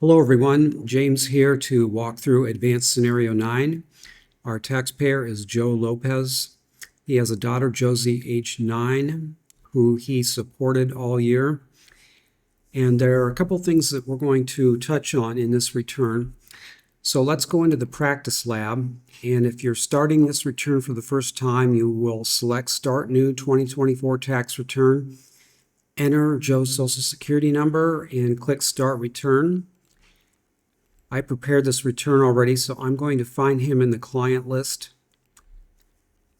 Hello everyone, James here to walk through Advanced Scenario 9. Our taxpayer is Joe Lopez. He has a daughter, Josie, age 9, who he supported all year. And there are a couple things that we're going to touch on in this return. So let's go into the practice lab. And if you're starting this return for the first time, you will select Start New 2024 Tax Return, enter Joe's Social Security number, and click Start Return. I prepared this return already, so I'm going to find him in the client list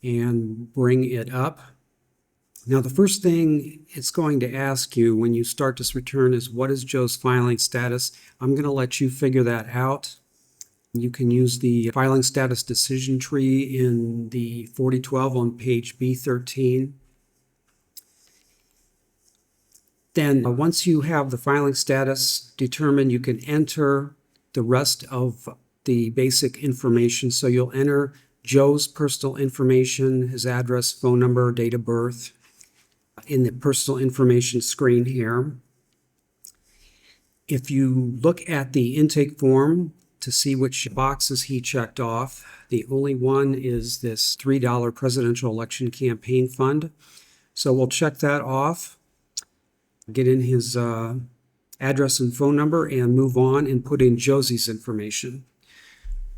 and bring it up. Now, the first thing it's going to ask you when you start this return is, what is Joe's filing status? I'm going to let you figure that out. You can use the filing status decision tree in the 4012 on page B13. Then once you have the filing status determined, you can enter the rest of the basic information. So you'll enter Joe's personal information, his address, phone number, date of birth, in the personal information screen here. If you look at the intake form to see which boxes he checked off, the only one is this $3 presidential election campaign fund. So we'll check that off, get in his address and phone number, and move on and put in Josie's information.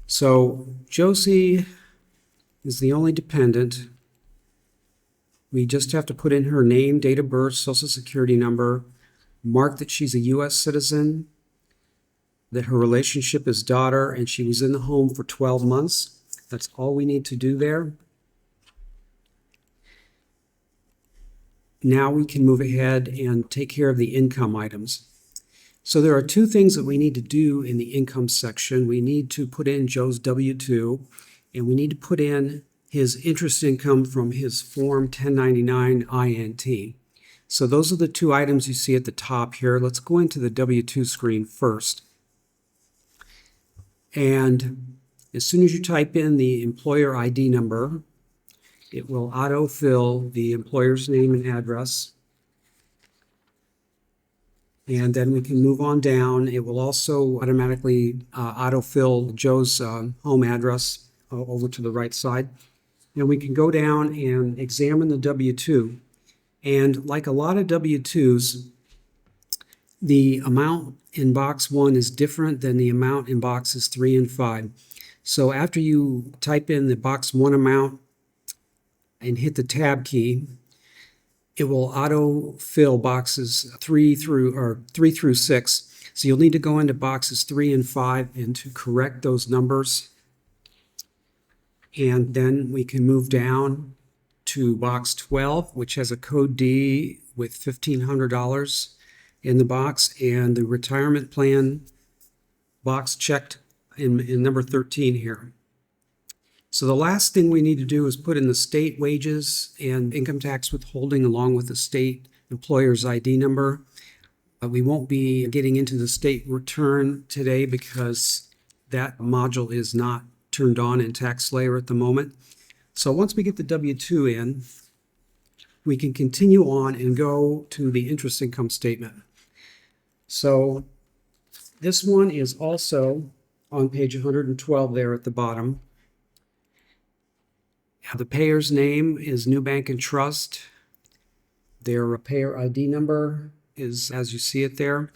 So Josie is the only dependent. We just have to put in her name, date of birth, social security number, mark that she's a U.S. citizen, that her relationship is daughter, and she was in the home for 12 months. That's all we need to do there. Now we can move ahead and take care of the income items. So there are two things that we need to do in the income section. We need to put in Joe's W-2, and we need to put in his interest income from his Form 1099 INT. So those are the two items you see at the top here. Let's go into the W-2 screen first. And as soon as you type in the employer ID number, it will autofill the employer's name and address. And then we can move on down. It will also automatically autofill Joe's home address over to the right side. And we can go down and examine the W-2. And like a lot of W-2s, the amount in box 1 is different than the amount in boxes 3 and 5. So after you type in the box 1 amount and hit the tab key, it will auto-fill boxes 3 through 6. So you'll need to go into boxes 3 and 5 and to correct those numbers. And then we can move down to box 12, which has a code D with $1,500 in the box, and the retirement plan box checked in number 13 here. So the last thing we need to do is put in the state wages and income tax withholding along with the state employer's ID number. We won't be getting into the state return today because that module is not turned on in TaxSlayer at the moment. So once we get the W-2 in, we can continue on and go to the interest income statement. So this one is also on page 112 there at the bottom. The payer's name is New Bank and Trust. Their payer ID number is as you see it there.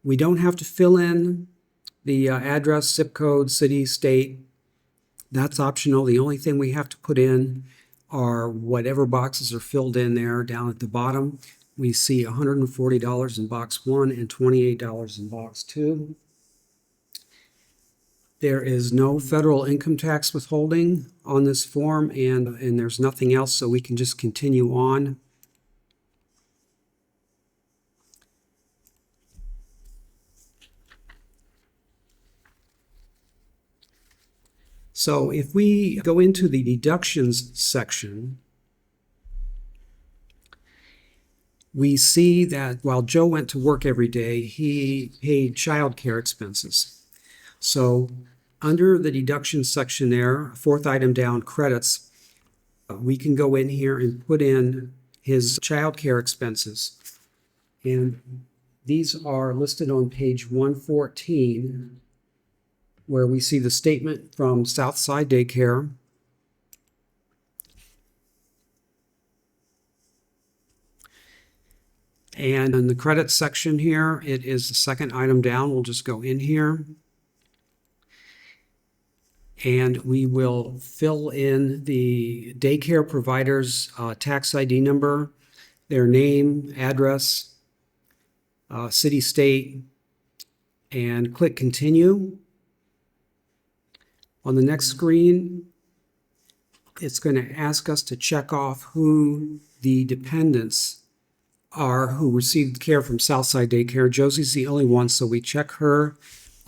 We don't have to fill in the address, zip code, city, state. That's optional. The only thing we have to put in are whatever boxes are filled in there down at the bottom. We see $140 in box 1 and $28 in box 2. There is no federal income tax withholding on this form, and there's nothing else, so we can just continue on. So if we go into the deductions section, we see that while Joe went to work every day, he paid child care expenses. So under the deduction section there, fourth item down, credits, we can go in here and put in his child care expenses. And These are listed on page 114, where we see the statement from Southside Daycare. And in the credits section here, it is the second item down. We'll just go in here. And we will fill in the daycare provider's tax ID number, their name, address, city, state, and click continue. On the next screen, it's going to ask us to check off who the dependents are who received care from Southside Daycare. Josie's the only one, so we check her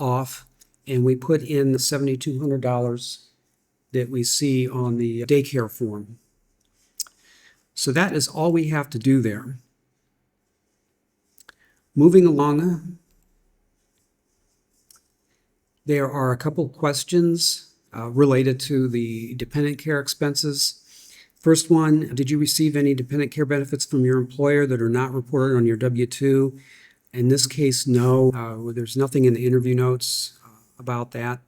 off and we put in the $7,200 that we see on the daycare form. So that is all we have to do there. Moving along, there are a couple questions related to the dependent care expenses. First one, did you receive any dependent care benefits from your employer that are not reported on your W-2? In this case, no. There's nothing in the interview notes about that.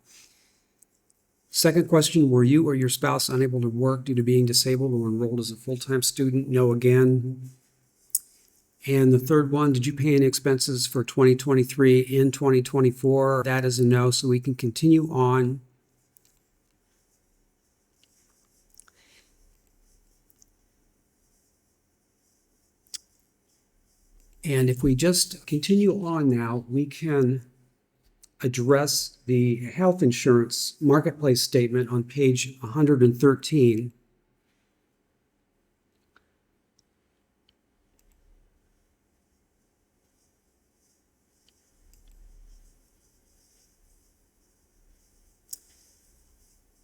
Second question, were you or your spouse unable to work due to being disabled or enrolled as a full-time student? No again. And the third one, did you pay any expenses for 2023 in 2024? That is a no, so we can continue on. And if we just continue on now, we can address the health insurance marketplace statement on page 113.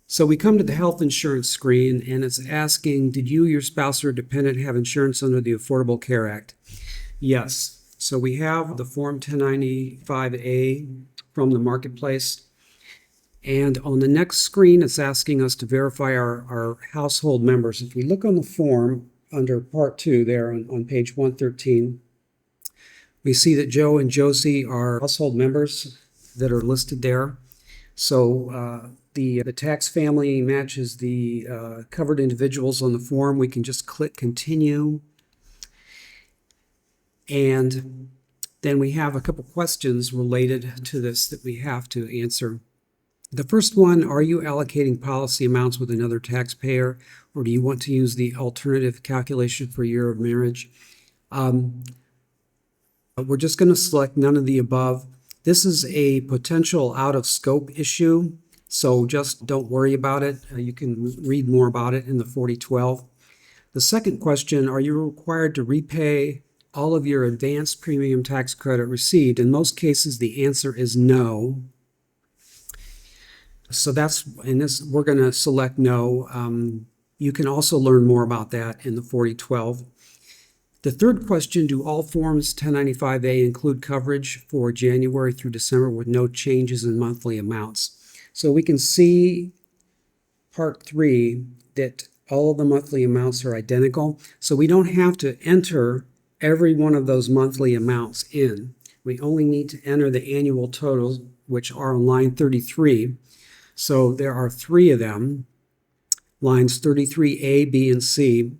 So we come to the health insurance screen and it's asking, did you, your spouse, or dependent have insurance under the Affordable Care Act? Yes. So we have the Form 1095A from the marketplace. And on the next screen, it's asking us to verify our household members. If we look on the form under Part 2 there on page 113, we see that Joe and Josie are household members that are listed there. So the tax family matches the covered individuals on the form. We can just click continue. And then we have a couple questions related to this that we have to answer. The first one, are you allocating policy amounts with another taxpayer, or do you want to use the alternative calculation for year of marriage? We're just going to select none of the above. This is a potential out-of-scope issue, so just don't worry about it. You can read more about it in the 4012. The second question, are you required to repay all of your advanced premium tax credit received? In most cases, the answer is no. So that's, in this, we're going to select no. You can also learn more about that in the 4012. The third question, do all forms 1095A include coverage for January through December with no changes in monthly amounts? So we can see Part 3 that all of the monthly amounts are identical. So we don't have to enter every one of those monthly amounts in. We only need to enter the annual totals, which are on line 33. So there are 3 of them, lines 33A, B, and C.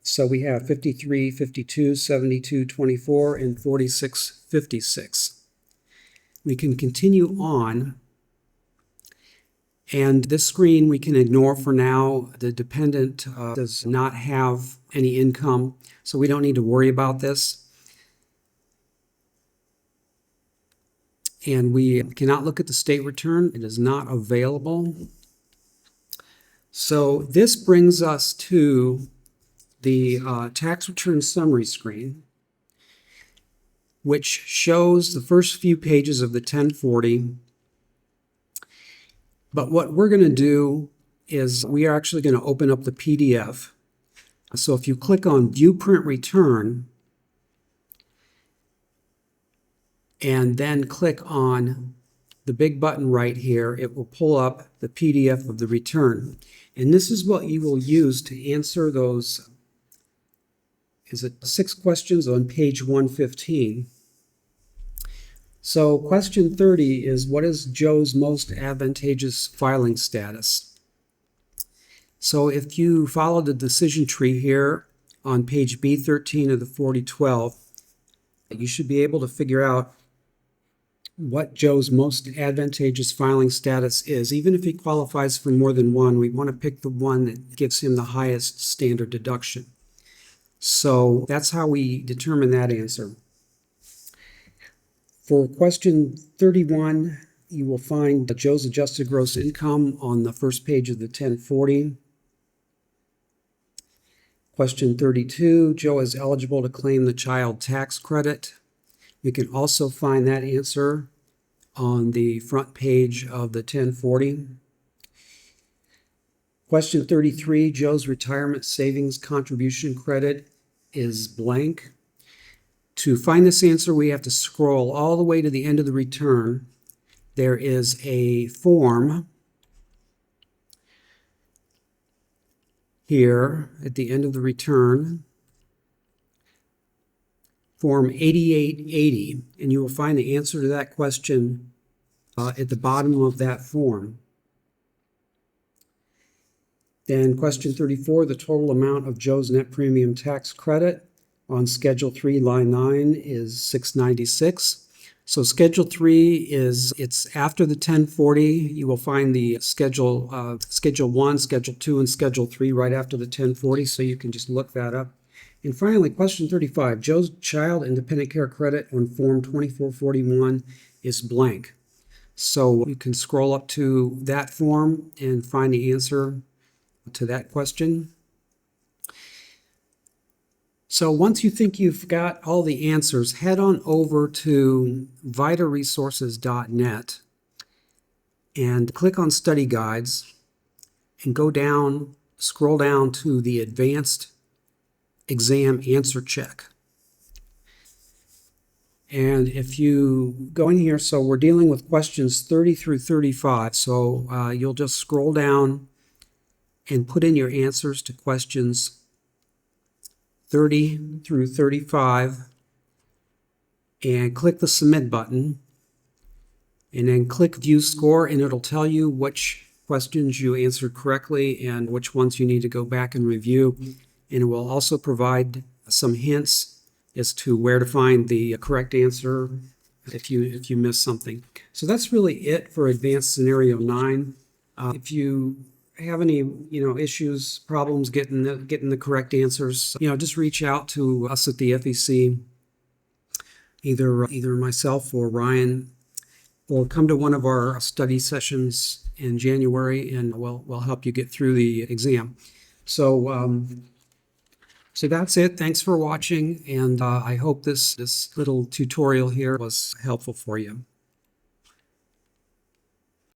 So we have 53, 52, 72, 24, and 46, 56. We can continue on. And this screen we can ignore for now. The dependent does not have any income, so we don't need to worry about this. And we cannot look at the state return. It is not available. So this brings us to the tax return summary screen, which shows the first few pages of the 1040. But what we're going to do is we are actually going to open up the PDF. So if you click on View Print Return and then click on the big button right here, it will pull up the PDF of the return. And this is what you will use to answer those, 6 questions on page 115. So question 30 is, what is Joe's most advantageous filing status? So if you follow the decision tree here on page B13 of the 4012, you should be able to figure out what Joe's most advantageous filing status is. Even if he qualifies for more than one, we want to pick the one that gives him the highest standard deduction. So that's how we determine that answer. For question 31, you will find Joe's adjusted gross income on the first page of the 1040. Question 32, Joe is eligible to claim the child tax credit. We can also find that answer on the front page of the 1040. Question 33, Joe's retirement savings contribution credit is blank. To find this answer, we have to scroll all the way to the end of the return. There is a form here at the end of the return, Form 8880, and you will find the answer to that question at the bottom of that form. Then question 34, the total amount of Joe's net premium tax credit on Schedule 3, line 9 is $696. So Schedule 3 it's after the 1040. You will find the Schedule 1, Schedule 2, and Schedule 3 right after the 1040, so you can just look that up. And finally, question 35, Joe's child independent care credit on Form 2441 is blank. So you can scroll up to that form and find the answer to that question. So once you think you've got all the answers, head on over to vitaresources.net and click on Study Guides and go down, scroll down to the Advanced Exam Answer Check. And if you go in here, so we're dealing with questions 30 through 35, so you'll just scroll down and put in your answers to questions 30 through 35 and click the Submit button and then click View Score, and it'll tell you which questions you answered correctly and which ones you need to go back and review. And it will also provide some hints as to where to find the correct answer if you miss something. So that's really it for Advanced Scenario 9. If you have any issues, problems getting the correct answers, just reach out to us at the FEC, either myself or Ryan, or come to one of our study sessions in January, and we'll help you get through the exam. So so that's it. Thanks for watching, and I hope this little tutorial here was helpful for you.